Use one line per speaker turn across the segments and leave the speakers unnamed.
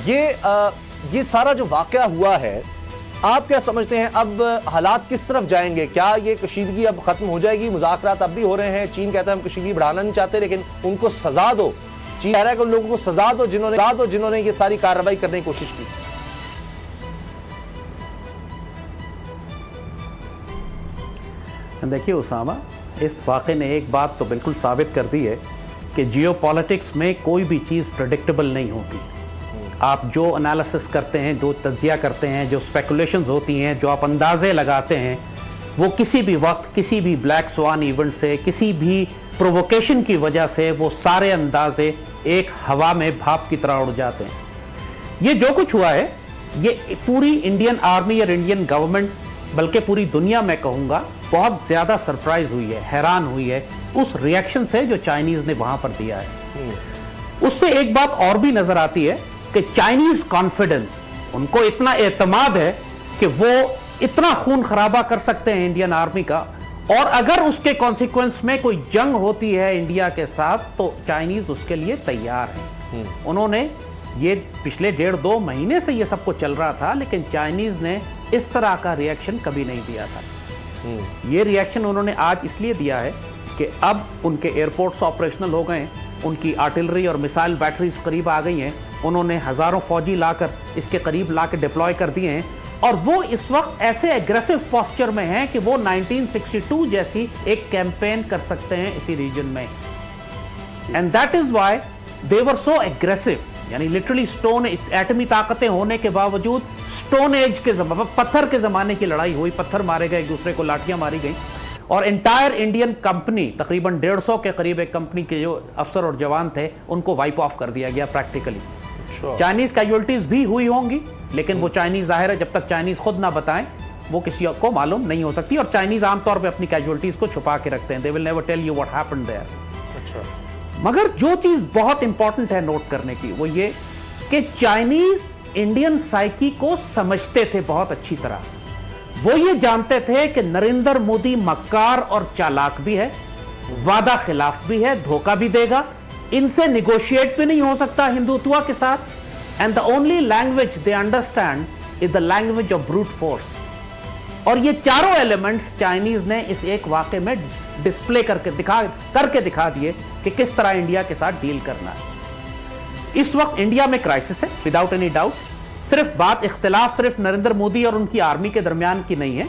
ये सारा जो वाकया हुआ है, आप क्या समझते हैं अब हालात किस तरफ जाएंगे? क्या ये कशीदगी अब खत्म हो जाएगी? मुज़ाकरात अब भी हो रहे हैं, चीन कहता है हम कशीदगी बढ़ाना नहीं चाहते, लेकिन उनको सजा दो। चीन कह रहा है कि उन लोगों को सजा दो जिन्होंने ये सारी कार्रवाई करने की कोशिश की।
देखिए उसामा, इस वाक़े ने एक बात तो बिल्कुल साबित कर दी है कि जियोपॉलिटिक्स में कोई भी चीज़ प्रेडिक्टेबल नहीं होती। आप जो एनालिसिस करते हैं, जो तज्जिया करते हैं, जो स्पेकुलेशंस होती हैं, जो आप अंदाजे लगाते हैं, वो किसी भी वक्त किसी भी ब्लैक स्वान इवेंट से, किसी भी प्रोवोकेशन की वजह से वो सारे अंदाजे एक हवा में भाप की तरह उड़ जाते हैं। ये जो कुछ हुआ है, ये पूरी इंडियन आर्मी और इंडियन गवर्नमेंट, बल्कि पूरी दुनिया में कहूँगा, बहुत ज़्यादा सरप्राइज हुई है, हैरान हुई है उस रिएक्शन से जो चाइनीज़ ने वहाँ पर दिया है। उससे एक बात और भी नज़र आती है कि चाइनीज़ कॉन्फिडेंस, उनको इतना एतमाद है कि वो इतना खून खराबा कर सकते हैं इंडियन आर्मी का, और अगर उसके कॉन्सिक्वेंस में कोई जंग होती है इंडिया के साथ तो चाइनीज़ उसके लिए तैयार हैं। उन्होंने ये पिछले 1.5-2 महीने से ये सब कुछ चल रहा था, लेकिन चाइनीज़ ने इस तरह का रिएक्शन कभी नहीं दिया था। ये रिएक्शन उन्होंने आज इसलिए दिया है कि अब उनके एयरपोर्ट्स ऑपरेशनल हो गए हैं, उनकी आर्टिलरी और मिसाइल बैटरीज करीब आ गई हैं, उन्होंने हज़ारों फौजी लाकर इसके करीब लाकर डिप्लॉय कर दिए हैं, और वो इस वक्त ऐसे एग्रेसिव पोस्चर में हैं कि वो 1962 जैसी एक कैंपेन कर सकते हैं इसी रीजन में। And that is why they were so aggressive, यानी लिटरली स्टोन, एटमी ताकतें होने के बावजूद स्टोन एज के पत्थर के ज़माने की लड़ाई हुई, पत्थर मारे गए, एक दूसरे को लाठियां मारी गई, और एंटायर इंडियन कंपनी, तकरीबन 150 के करीब एक कंपनी के जो अफसर और जवान थे, उनको वाइप ऑफ कर दिया गया प्रैक्टिकली। चाइनीज़ कैजुअलिटीज़ भी हुई होंगी, लेकिन वो चाइनीज़, जाहिर है जब तक चाइनीज़ खुद ना बताएं वो किसी को मालूम नहीं हो सकती, और चाइनीज़ आमतौर पे अपनी कैजुअलिटीज़ को छुपा के रखते हैं। They will never tell you what happened there. मगर जो चीज़ बहुत इंपॉर्टेंट है नोट करने की, वो ये कि चाइनीज़ इंडियन साइकी को समझते थे बहुत अच्छी तरह। वो ये जानते थे कि नरेंद्र मोदी मक्कार और चालाक भी है, वादा खिलाफ भी है, धोखा भी देगा, इनसे निगोशिएट भी नहीं हो सकता हिंदुत्व के साथ, and the only language they understand is the language of brute force. और ये चारों एलिमेंट्स चाइनीज ने इस एक वाक़े में डिस्प्ले करके दिखा दिए कि किस तरह इंडिया के साथ डील करना है। इस वक्त इंडिया में क्राइसिस है, विदाउट एनी डाउट। सिर्फ बात इख्तिलाफ सिर्फ नरेंद्र मोदी और उनकी आर्मी के दरमियान की नहीं है,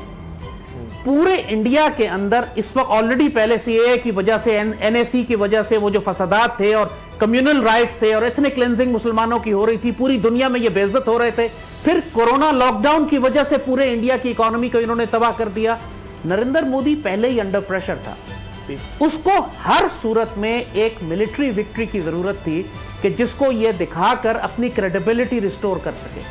पूरे इंडिया के अंदर इस वक्त ऑलरेडी पहले सीएए की वजह से, एनएसी की वजह से वो जो फसादात थे और कम्युनल राइट्स थे और एथनिक क्लेंजिंग मुसलमानों की हो रही थी, पूरी दुनिया में ये बेइज्जत हो रहे थे। फिर कोरोना लॉकडाउन की वजह से पूरे इंडिया की इकोनॉमी को इन्होंने तबाह कर दिया। नरेंद्र मोदी पहले ही अंडर प्रेशर था, उसको हर सूरत में एक मिलिट्री विक्ट्री की जरूरत थी कि जिसको ये दिखाकर अपनी क्रेडिबिलिटी रिस्टोर कर सके।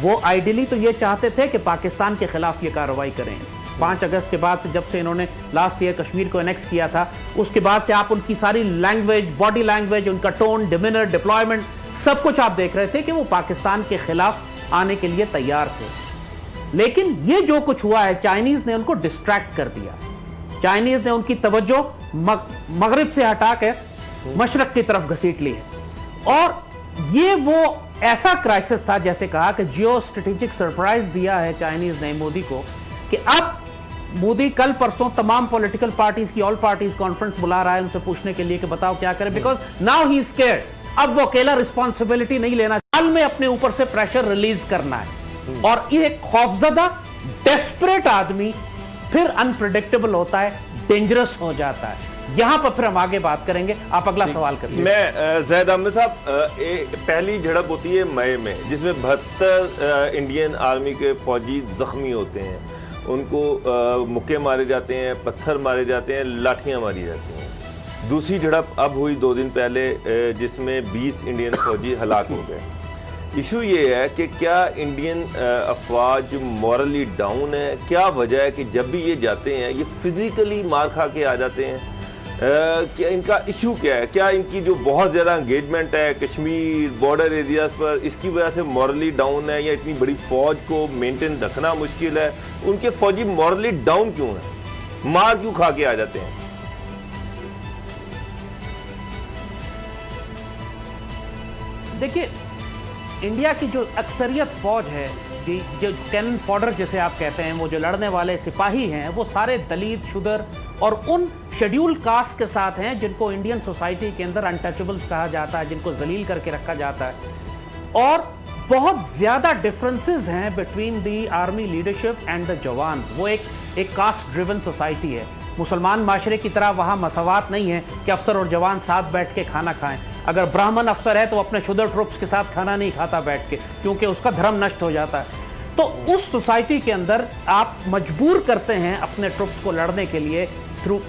वो आइडियली तो ये चाहते थे कि पाकिस्तान के खिलाफ ये कार्रवाई करें। 5 अगस्त के बाद से, जब से इन्होंने लास्ट ईयर कश्मीर को एनेक्स किया था, उसके बाद से आप उनकी सारी लैंग्वेज, बॉडी लैंग्वेज, उनका टोन, डिमिनर, डिप्लॉयमेंट, सब कुछ आप देख रहे थे कि वो पाकिस्तान के खिलाफ आने के लिए तैयार थे। लेकिन ये जो कुछ हुआ है, चाइनीज ने उनको डिस्ट्रैक्ट कर दिया। चाइनीज ने उनकी तवज्जो मगरिब से हटाकर मशरक की तरफ घसीट ली है, और ये वो ऐसा क्राइसिस था, जैसे कहा कि जियो स्ट्रेटेजिक सरप्राइज दिया है चाइनीज ने मोदी को, कि अब मोदी कल परसों तमाम पॉलिटिकल पार्टीज की ऑल पार्टीज कॉन्फ्रेंस बुला रहा है उनसे पूछने के लिए कि बताओ क्या करें, because now he is scared. अब वो अकेला रिस्पॉन्सिबिलिटी नहीं लेना, हाल में अपने ऊपर से प्रेशर रिलीज करना है। और ये खौफजदा डेस्परेट आदमी फिर अनप्रेडिक्टेबल होता है, डेंजरस हो जाता है। यहां पर फिर हम आगे बात करेंगे। आप अगला सवाल करिए।
मैं जैद अहमद साहब, पहली झड़प होती है मई में, जिसमें 72 इंडियन आर्मी के फौजी जख्मी होते हैं, उनको मुक्के मारे जाते हैं, पत्थर मारे जाते हैं, लाठियां मारी जाती हैं। दूसरी झड़प अब हुई 2 दिन पहले, जिसमें 20 इंडियन फौजी हलाक हो गए। इशू ये है कि क्या इंडियन अफवाज मॉरली डाउन है? क्या वजह है कि जब भी ये जाते हैं ये फिजिकली मार खा के आ जाते हैं? क्या इनका इशू क्या है? क्या इनकी जो बहुत ज़्यादा एंगेजमेंट है कश्मीर बॉर्डर एरियाज़ पर, इसकी वजह से मॉरली डाउन है, या इतनी बड़ी फ़ौज को मेंटेन रखना मुश्किल है? उनके फ़ौजी मॉरली डाउन क्यों है, मार क्यों खा के आ जाते हैं?
देखिए, इंडिया की जो अक्सरियत फौज है, जो कैनन फॉडर जिसे आप कहते हैं, वो जो लड़ने वाले सिपाही हैं, वो सारे दलित, शुदर और उन शेड्यूल कास्ट के साथ हैं जिनको इंडियन सोसाइटी के अंदर अनटचेबल्स कहा जाता है, जिनको जलील करके रखा जाता है। और बहुत ज़्यादा डिफरेंसेस हैं between the army leadership and the जवान। वो एक कास्ट ड्रिवन सोसाइटी है। मुसलमान माशरे की तरह वहाँ मसवात नहीं है कि अफसर और जवान साथ बैठ के खाना खाएं। अगर ब्राह्मण अफसर है तो अपने शुदर ट्रुप्स के साथ खाना नहीं खाता बैठ के, क्योंकि उसका धर्म नष्ट हो जाता है। तो उस सोसाइटी के अंदर आप मजबूर करते हैं अपने ट्रुप्स को लड़ने के लिए थ्रू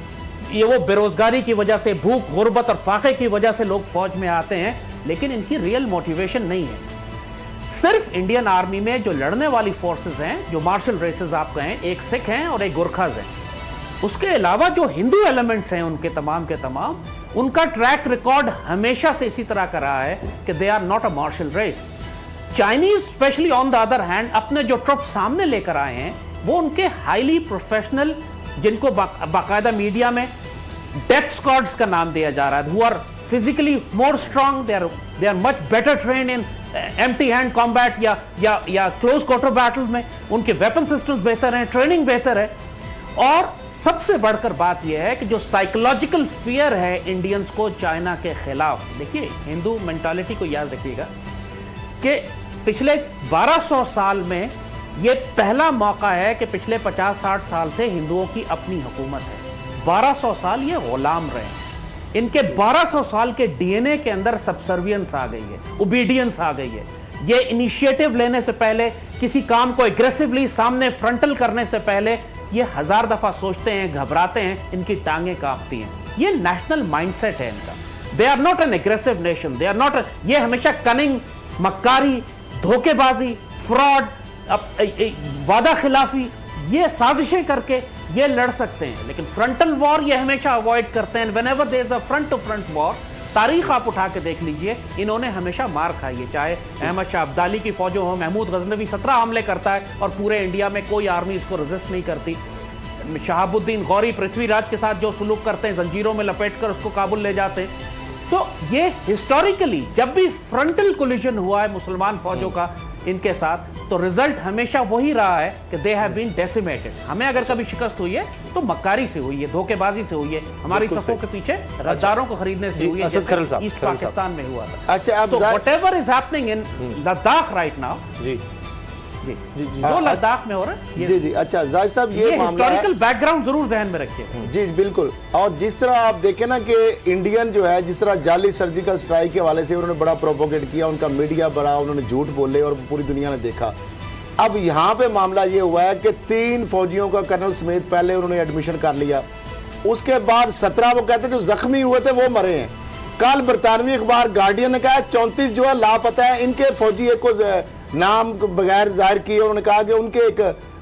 ये वो बेरोजगारी की वजह से, भूख, गुर्बत और फाके की वजह से लोग फौज में आते हैं, लेकिन इनकी रियल मोटिवेशन नहीं है। सिर्फ इंडियन आर्मी में जो लड़ने वाली फोर्सेस हैं, जो मार्शल रेसेस आप कहें, एक सिख हैं और एक गुरखाज हैं। उसके अलावा जो हिंदू एलिमेंट्स हैं उनके तमाम के तमाम, उनका ट्रैक रिकॉर्ड हमेशा से इसी तरह का रहा है कि they are not a martial race. Chinese specially on the other hand अपने जो ट्रुप सामने लेकर आए हैं वो उनके हाईली प्रोफेशनल, जिनको बाकायदा मीडिया में डेथ स्क्वाड्स का नाम दिया जा रहा है, who are physically more strong, they are much better train in empty hand combat या क्लोज क्वार्टर बैटल में। उनके वेपन सिस्टम्स बेहतर हैं, ट्रेनिंग बेहतर है। और सबसे बढ़कर बात यह है कि जो साइकोलॉजिकल फियर है इंडियंस को चाइना के खिलाफ, देखिए हिंदू मेंटालिटी को याद रखिएगा कि पिछले 1200 साल में यह पहला मौका है कि पिछले 50-60 साल से हिंदुओं की अपनी हुकूमत है। 1200 साल ये गुलाम रहे। इनके 1200 साल के डीएनए के अंदर सबसर्वियंस आ गई है, ओबीडियंस आ गई है। ये इनिशिएटिव लेने से पहले, किसी काम को एग्रेसिवली सामने फ्रंटल करने से पहले ये 1000 दफा सोचते हैं, घबराते हैं, इनकी टांगें कांपती हैं। ये नेशनल माइंडसेट है इनका। They are not an aggressive nation, they are not, ये हमेशा कनिंग, मक्कारी, धोखेबाजी, फ्रॉड, वादा खिलाफी, ये साजिशें करके ये लड़ सकते हैं, लेकिन फ्रंटल वॉर ये हमेशा अवॉइड करते हैं। Whenever there is a front to front war, तारीख आप उठा के देख लीजिए, इन्होंने हमेशा मार खाई है। चाहे अहमद शाह अब्दाली की फौजों हो, महमूद गजनवी 17 हमले करता है और पूरे इंडिया में कोई आर्मी इसको रेजिस्ट नहीं करती। शहाबुद्दीन गौरी पृथ्वीराज के साथ जो सुलूक करते हैं, जंजीरों में लपेट कर उसको काबुल ले जाते हैं। तो ये हिस्टोरिकली जब भी फ्रंटल कोलिजन हुआ है मुसलमान फौजों का इनके साथ, तो रिजल्ट हमेशा वही रहा है कि दे हैव बीन डेसिमेटेड। हमें अगर कभी शिकस्त हुई है तो मक्कारी से हुई है, धोखेबाजी से हुई है, हमारी सफों के पीछे रद्दारों को खरीदने से हुई है, जैसे ईस्ट पाकिस्तान में हुआ था।
अच्छा,
तो whatever is happening in Ladakh right now,
जी
जी जी जो लद्दाख में हो रहा है,
जी जी। अच्छा जाहिद साहब, ये मामला
हिस्टोरिकल बैकग्राउंड जरूर ध्यान में रखिए।
जी बिल्कुल। और जिस तरह आप देखें ना कि इंडियन जो है, जिस तरह जाली सर्जिकल स्ट्राइक के हवाले से उन्होंने बड़ा प्रोपोगेट किया, उनका मीडिया बड़ा, उन्होंने झूठ बोले और पूरी दुनिया ने देखा। अब यहाँ पे मामला ये हुआ है कि 3 फौजियों का कर्नल समेत पहले उन्होंने एडमिशन कर लिया, उसके बाद 17 वो कहते जो जख्मी हुए थे वो मरे हैं। कल बरतानवी अखबार गार्डियन ने कहा 34 जो है लापता है। इनके फौजी एक को नाम बगैर जाहिर किए उन्होंने कहा कि उनके एक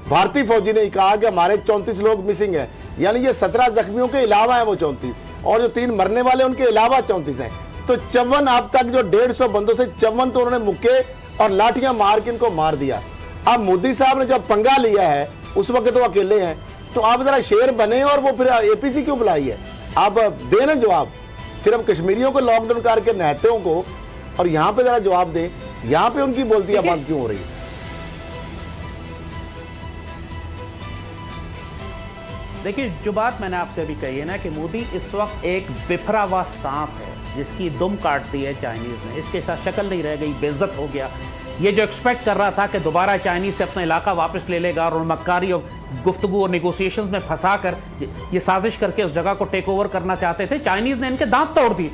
भारतीय फौजी ने कहा कि हमारे 34 लोग मिसिंग हैं, यानी ये 17 जख्मियों के अलावा है वो 34, और जो 3 मरने वाले उनके अलावा 34 हैं। तो 54 अब तक जो 150 बंदों से 54 तो उन्होंने मुक्के और लाठियां मार के इनको मार दिया। अब मोदी साहब ने जब पंगा लिया है, उस वक्त तो अकेले हैं, तो आप जरा शेर बने और वो फिर एपीसी क्यों बुलाई है? आप देना जवाब, सिर्फ कश्मीरियों को लॉकडाउन करके नहतों को, और यहाँ पे जरा जवाब दें, यहाँ पे उनकी बोलती बंद क्यों हो रही है?
देखिए, जो बात मैंने आपसे अभी कही है ना कि मोदी इस वक्त एक बिफरा हुआ सांप है जिसकी दुम काट दी है चाइनीज ने। इसके साथ शक्ल नहीं रह गई, बेइज्जत हो गया। ये जो एक्सपेक्ट कर रहा था कि दोबारा चाइनीज से अपना इलाका वापस ले लेगा और मक्कारी और गुफ्तगू और नेगोशिएशंस में फंसा कर ये साजिश करके उस जगह को टेक ओवर करना चाहते थे, चाइनीज ने इनके दांत तोड़ दिए।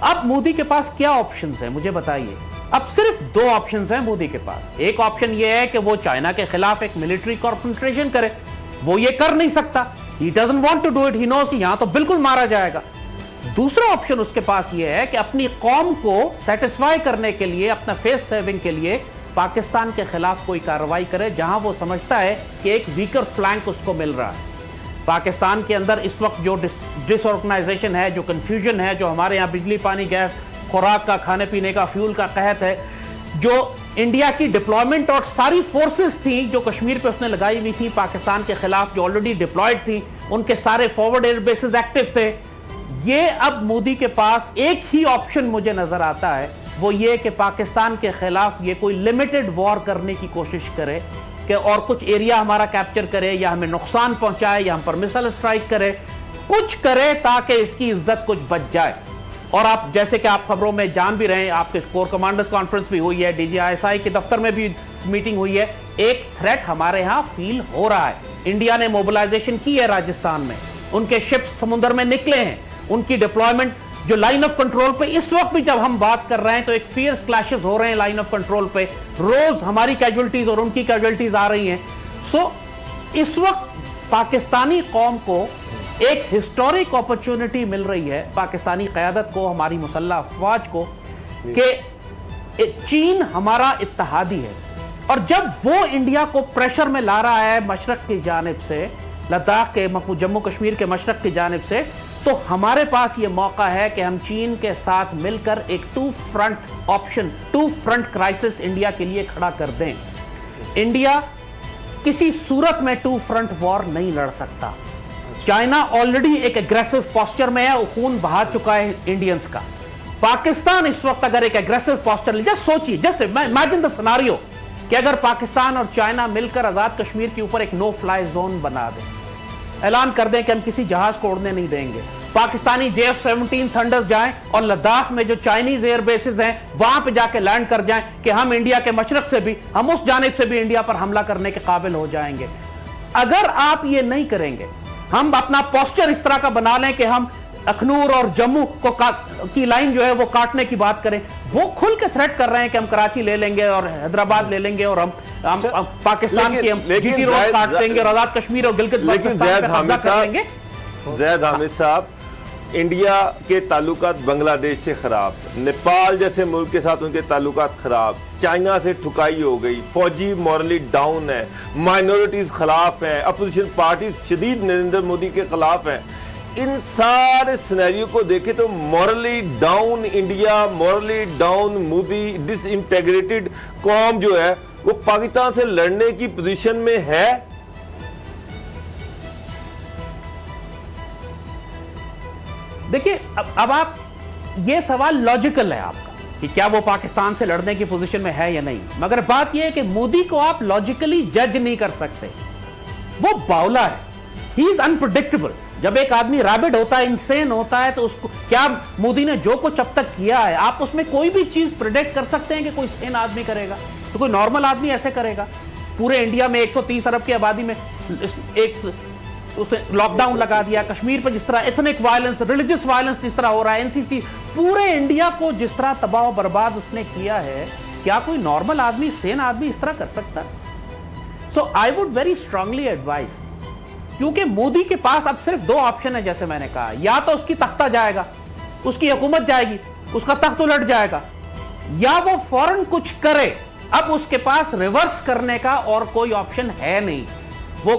अब मोदी के पास क्या ऑप्शंस हैं, मुझे बताइए। अब सिर्फ 2 ऑप्शंस हैं मोदी के पास। एक ऑप्शन ये है कि वो चाइना के खिलाफ एक मिलिट्री कॉन्फ्रंटेशन करे, वो ये कर नहीं सकता, he doesn't want to do it, he knows कि यहां तो बिल्कुल मारा जाएगा। दूसरा ऑप्शन उसके पास ये है कि अपनी कौम को सेटिस्फाई करने के लिए, अपना फेस सेविंग के लिए पाकिस्तान के खिलाफ कोई कार्रवाई करे जहां वो समझता है कि एक वीकर फ्लैंक उसको मिल रहा है। पाकिस्तान के अंदर इस वक्त जो डिसऑर्गेनाइजेशन है, जो कंफ्यूजन है, जो हमारे यहाँ बिजली, पानी, गैस, खुराक का, खाने पीने का, फ्यूल का कहत है, जो इंडिया की डिप्लॉयमेंट और सारी फोर्सेस थी जो कश्मीर पे उसने लगाई हुई थी पाकिस्तान के खिलाफ, जो ऑलरेडी डिप्लॉयड थी, उनके सारे फॉरवर्ड एयर बेसिस एक्टिव थे। ये अब मोदी के पास एक ही ऑप्शन मुझे नजर आता है वो ये कि पाकिस्तान के खिलाफ ये कोई लिमिटेड वॉर करने की कोशिश करे कि और कुछ एरिया हमारा कैप्चर करे या हमें नुकसान पहुंचाए या हम पर मिसाइल स्ट्राइक करे, कुछ करे ताकि इसकी इज्जत कुछ बच जाए। और आप जैसे कि आप खबरों में जान भी रहे हैं, आपके कोर कमांडर्स कॉन्फ्रेंस भी हुई है, DGISI के दफ्तर में भी मीटिंग हुई है, एक थ्रेट हमारे यहां फील हो रहा है। इंडिया ने मोबिलाइजेशन की है राजस्थान में, उनके शिप्स समुद्र में निकले हैं, उनकी डिप्लॉयमेंट जो लाइन ऑफ कंट्रोल पे इस वक्त भी जब हम बात कर रहे हैं तो एक फियर्स क्लैशेस हो रहे हैं लाइन ऑफ कंट्रोल पे, रोज हमारी कैजुअलिटीज और उनकी कैजुअलिटीज आ रही हैं। सो इस वक्त पाकिस्तानी कौम को एक हिस्टोरिक अपॉर्चुनिटी मिल रही है, पाकिस्तानी क़यादत को, हमारी मुसल्लह अफवाज को, कि चीन हमारा इत्तेहादी है। और जब वो इंडिया को प्रेशर में ला रहा है मशरक की जानिब से, लद्दाख के जम्मू कश्मीर के मशरक की जानिब से, तो हमारे पास ये मौका है कि हम चीन के साथ मिलकर एक टू फ्रंट क्राइसिस इंडिया के लिए खड़ा कर दें। इंडिया किसी सूरत में टू फ्रंट वॉर नहीं लड़ सकता। चाइना ऑलरेडी एक एग्रेसिव पोस्चर में है, खून बहा चुका है इंडियंस का। पाकिस्तान इस वक्त अगर एक एग्रेसिव पोस्चर ले, जस्ट सोचिए, जस्ट इमेजिन द सिनेरियो कि अगर पाकिस्तान और चाइना मिलकर आजाद कश्मीर के ऊपर एक नो फ्लाई जोन बना दें, ऐलान कर दें कि हम किसी जहाज को उड़ने नहीं देंगे, पाकिस्तानी JF-17 थंडर्स जाएं और लद्दाख में जो चाइनीज एयर बेसिस हैं वहां पे जाके लैंड कर जाएं कि हम इंडिया के मशरक से भी, हम उस जानिब से भी इंडिया पर हमला करने के काबिल हो जाएंगे। अगर आप ये नहीं करेंगे, हम अपना पोस्चर इस तरह का बना लें कि हम अखनूर और जम्मू की लाइन जो है वो काटने की बात करें, वो खुल के थ्रेट कर रहे हैं कि हम कराची ले लेंगे और हैदराबाद ले लेंगे और हम पाकिस्तान की GT रोड काट देंगे और आजाद कश्मीर और गिलगित बाल्टिस्तान पे कब्जा कर लेंगे।
ज़ैद हामिद साहब, इंडिया के ताल्लुकात बांग्लादेश से खराब, नेपाल जैसे मुल्क के साथ उनके ताल्लुकात खराब, चाइना से ठुकाई हो गई, फौजी मॉरली डाउन है, माइनॉरिटीज खिलाफ हैं, अपोजिशन पार्टीज शदीद नरेंद्र मोदी के खिलाफ हैं। इन सारे सिनेरियो को देखें तो morally down India, morally down Modi, disintegrated कौम जो है वो पाकिस्तान से लड़ने की पोजीशन में है।
देखिए, अब आप ये सवाल लॉजिकल है आपका कि क्या वो पाकिस्तान से लड़ने की पोजीशन में है या नहीं, मगर बात यह है कि मोदी को आप लॉजिकली जज नहीं कर सकते। वो बावला है, ही इज अनप्रेडिक्टेबल। जब एक आदमी रैबिड होता है, इंसेन होता है, तो उसको क्या मोदी ने जो कुछ अब तक किया है, आप उसमें कोई भी चीज प्रेडिक्ट कर सकते हैं कि कोई सेन आदमी करेगा? तो कोई नॉर्मल आदमी ऐसे करेगा? पूरे इंडिया में 130 अरब की आबादी में एक लॉकडाउन लगा दिया, कश्मीर पर जिस तरह एथनिक वायलेंस, रिलीजियस वायलेंस जिस तरह हो रहा है, NCC, पूरे इंडिया को जिस तरह तबाह बर्बाद उसने किया है, क्या कोई नॉर्मल आदमी, सेन आदमी इस तरह कर सकता? So I would very strongly advice, क्योंकि मोदी के पास अब सिर्फ दो ऑप्शन है, जैसे मैंने कहा, या तो उसकी तख्ता जाएगा, उसकी हुकूमत जाएगी, उसका तख्त उलट जाएगा, या वो फौरन कुछ करे। अब उसके पास रिवर्स करने का और कोई ऑप्शन है नहीं। वो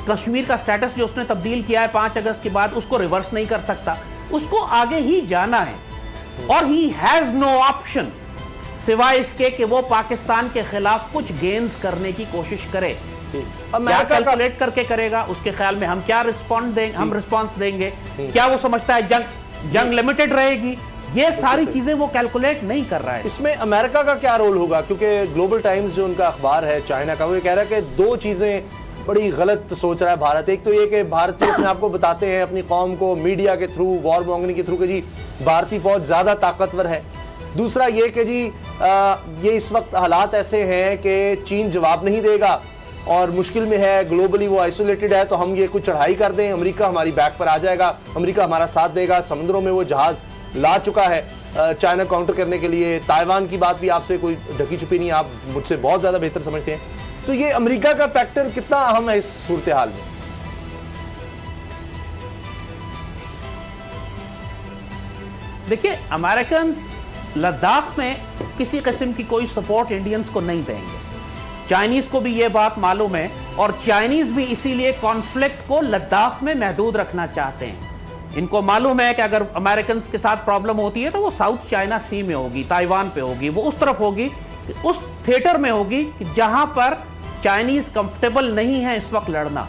कश्मीर का स्टेटस जो उसने तब्दील किया है 5 अगस्त के बाद, उसको रिवर्स नहीं कर सकता, उसको आगे ही जाना है। और ही हैज नो ऑप्शन सिवाय इसके कि वो पाकिस्तान के खिलाफ कुछ गेन्स करने की कोशिश करे। क्या कैलकुलेट करके करेगा, उसके ख्याल में हम क्या रिस्पॉन्स देंगे, क्या वो समझता है जंग लिमिटेड रहेगी, ये सारी चीजें वो कैलकुलेट नहीं कर रहा है।
इसमें अमेरिका का क्या रोल होगा? क्योंकि ग्लोबल टाइम्स जो उनका अखबार है चाइना का, वो ये कह रहा है कि दो चीजें बड़ी गलत सोच रहा है भारत। एक तो ये कि भारतीय अपने आप को बताते हैं अपनी कौम को मीडिया के थ्रू, वॉर मॉन्गनी के थ्रू कि जी भारतीय फौज ज्यादा ताकतवर है। दूसरा ये कि जी ये इस वक्त हालात ऐसे हैं कि चीन जवाब नहीं देगा और मुश्किल में है, ग्लोबली वो आइसोलेटेड है, तो हम ये कुछ चढ़ाई कर दें, अमेरिका हमारी बैक पर आ जाएगा, अमेरिका हमारा साथ देगा। समुद्रों में वो जहाज ला चुका है चाइना काउंटर करने के लिए। ताइवान की बात भी आपसे कोई ढकी छुपी नहीं, आप मुझसे बहुत ज्यादा बेहतर समझते हैं। तो ये अमेरिका का फैक्टर कितना अहम है इस सूरत हाल में?
देखिए, अमेरिकन लद्दाख में किसी किस्म की कोई सपोर्ट इंडियंस को नहीं देंगे। चाइनीज को भी ये बात मालूम है और चाइनीज भी इसीलिए कॉन्फ्लिक्ट को लद्दाख में महदूद रखना चाहते हैं। इनको मालूम है कि अगर अमेरिकन के साथ प्रॉब्लम होती है तो वो साउथ चाइना सी में होगी, ताइवान पे होगी, वो उस तरफ होगी, उस थिएटर में होगी जहां पर चाइनीज कंफर्टेबल नहीं है इस वक्त लड़ना।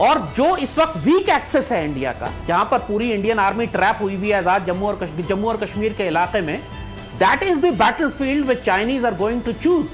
और जो इस वक्त वीक एक्सेस है इंडिया का, जहां पर पूरी इंडियन आर्मी ट्रैप हुई हुई है आजाद जम्मू और कश्मीर के इलाके में, that is the battlefield which Chinese are going to choose.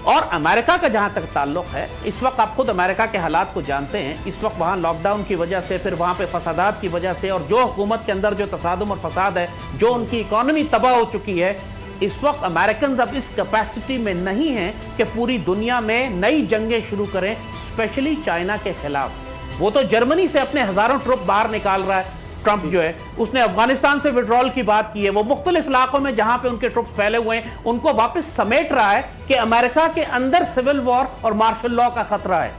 और अमेरिका का जहां तक ताल्लुक है, इस वक्त आप खुद अमेरिका के हालात को जानते हैं। इस वक्त वहां लॉकडाउन की वजह से, फिर वहां पे फसादात की वजह से, और जो हुकूमत के अंदर जो तसादुम और फसाद है, जो उनकी इकॉनमी तबाह हो चुकी है, इस वक्त अमेरिकन अब इस कैपेसिटी में नहीं हैं कि पूरी दुनिया में नई जंगें शुरू करें, स्पेशली चाइना के खिलाफ। वो तो जर्मनी से अपने हजारों ट्रुप बाहर निकाल रहा है ट्रंप जो है, उसने अफगानिस्तान से विड्रॉल की बात की है, वो मुख्तलिफ इलाकों में जहां पे उनके ट्रुप्स फैले हुए हैं उनको वापस समेट रहा है कि अमेरिका के अंदर सिविल वॉर और मार्शल लॉ का खतरा है।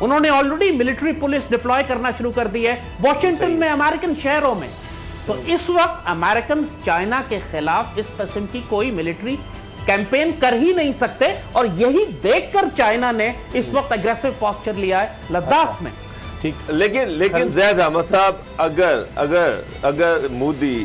उन्होंने ऑलरेडी मिलिट्री पुलिस डिप्लॉय करना शुरू कर दी है वॉशिंगटन में, अमेरिकन शहरों में। तो इस वक्त अमेरिकन चाइना के खिलाफ इस किस्म की कोई मिलिट्री कैंपेन कर ही नहीं सकते, और यही देखकर चाइना ने इस वक्त एग्रेसिव पोस्चर लिया है लद्दाख में।
ठीक,
लेकिन ज़ैद अहमद साहब, अगर मोदी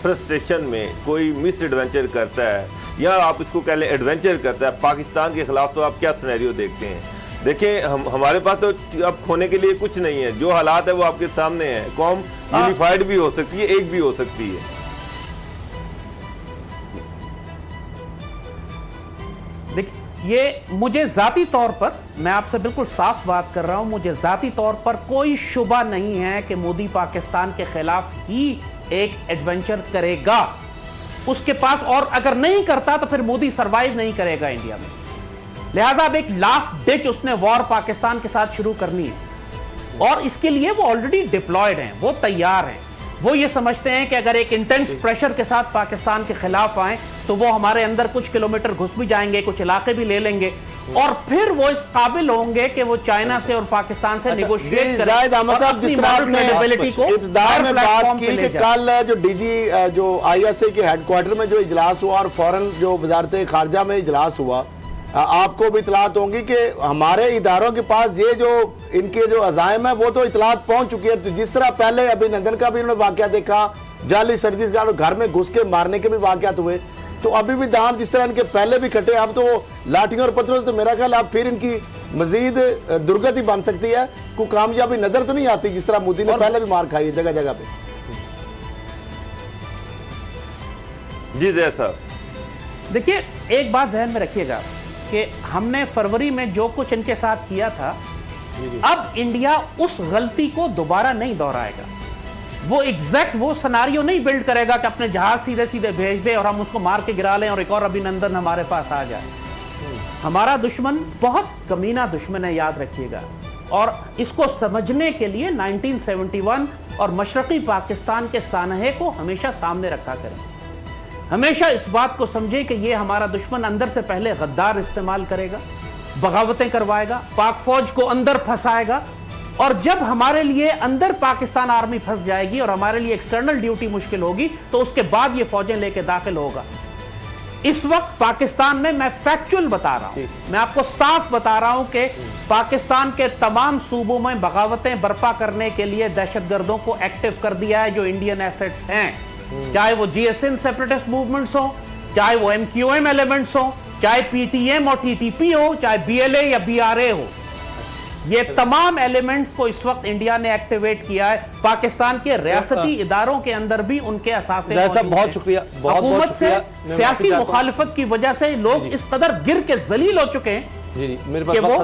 फ्रस्ट्रेशन में कोई मिस एडवेंचर करता है, या आप इसको कह लें एडवेंचर करता है पाकिस्तान के खिलाफ, तो आप क्या सिनेरियो देखते हैं? देखिए, हमारे पास तो अब खोने के लिए कुछ नहीं है, जो हालात है वो आपके सामने है। कौम यूनिफाइड भी हो सकती है, एक भी हो सकती है।
देखिए, ये मुझे जाती तौर पर, मैं आपसे बिल्कुल साफ बात कर रहा हूं, मुझे जाती तौर पर कोई शुबा नहीं है कि मोदी पाकिस्तान के खिलाफ ही एक एडवेंचर करेगा उसके पास, और अगर नहीं करता तो फिर मोदी सरवाइव नहीं करेगा इंडिया में। लिहाजा अब एक लास्ट डिच उसने वॉर पाकिस्तान के साथ शुरू करनी है, और इसके लिए वो ऑलरेडी डिप्लॉयड हैं, वो तैयार हैं। वो ये समझते हैं कि अगर एक इंटेंस प्रेशर के साथ पाकिस्तान के खिलाफ आए तो वो हमारे अंदर कुछ किलोमीटर घुस भी जाएंगे, कुछ इलाके भी ले लेंगे, और फिर वो इस काबिल होंगे कि वो चाइना से और पाकिस्तान से नेगोशिएट करें।
जाहिद अहमद साहब, जिस तरह आपने इब्तिदा में बात की कि कल जो डीजी जो ISA के हेडक्वार्टर में जो इजलास हुआ और फौरन जो वजारत खारजा में इजलास हुआ, आपको भी इतलात होंगी कि हमारे इदारों के पास ये जो इनके जो अज़ाइम है वो तो इतलात पहुंच चुकी है। तो जिस तरह पहले अभिनंदन का भी उन्होंने वाकया देखा, जाली सर्जिकल घर में घुस के मारने के भी वाकयात हुए, तो अभी भी दांत जिस तरह इनके पहले भी कटे, अब तो लाठियों और पत्थरों से, तो मेरा ख्याल अब फिर इनकी मजीद दुर्गति बन सकती है। कोई कामयाबी नजर तो नहीं आती, जिस तरह मोदी ने पहले भी मार खाई है जगह जगह पे।
जी जय साहब,
देखिए, एक बात ध्यान में रखिएगा कि हमने फरवरी में जो कुछ इनके साथ किया था, अब इंडिया उस गलती को दोबारा नहीं दोहराएगा। वो एग्जैक्ट वो सिनेरियो नहीं बिल्ड करेगा कि अपने जहाज सीधे सीधे भेज दे और हम उसको मार के गिरा लें और एक और अभिनंदन हमारे पास आ जाए। हमारा दुश्मन बहुत कमीना दुश्मन है, याद रखिएगा। और इसको समझने के लिए 1971 और मशरकी पाकिस्तान के सानहे को हमेशा सामने रखा करें। हमेशा इस बात को समझे कि ये हमारा दुश्मन अंदर से पहले गद्दार इस्तेमाल करेगा, बगावतें करवाएगा, पाक फौज को अंदर फंसाएगा, और जब हमारे लिए अंदर पाकिस्तान आर्मी फंस जाएगी और हमारे लिए एक्सटर्नल ड्यूटी मुश्किल होगी, तो उसके बाद ये फौजें लेके दाखिल होगा। इस वक्त पाकिस्तान में, मैं फैक्चुअल बता रहा हूं, मैं आपको साफ बता रहा हूं कि पाकिस्तान के तमाम सूबों में बगावतें बर्पा करने के लिए दहशतगर्दों को एक्टिव कर दिया है, जो इंडियन एसेट्स हैं, चाहे वो GSN सेपरेटिस्ट मूवमेंट्स हो, चाहे वो MQM एलिमेंट्स हो, चाहे PTM और TTP हो, चाहे BLA या BRA हो। ये तमाम एलिमेंट्स को इस वक्त इंडिया ने एक्टिवेट किया है। पाकिस्तान के रियासती इदारों के अंदर भी उनके असासे
ज़ैद साहब, बहुत शुक्रिया,
हुकूमत से सियासी मुखालिफत की वजह से लोग इस कदर गिर के जलील हो चुके हैं
जी, मेरे
कि
पास
वो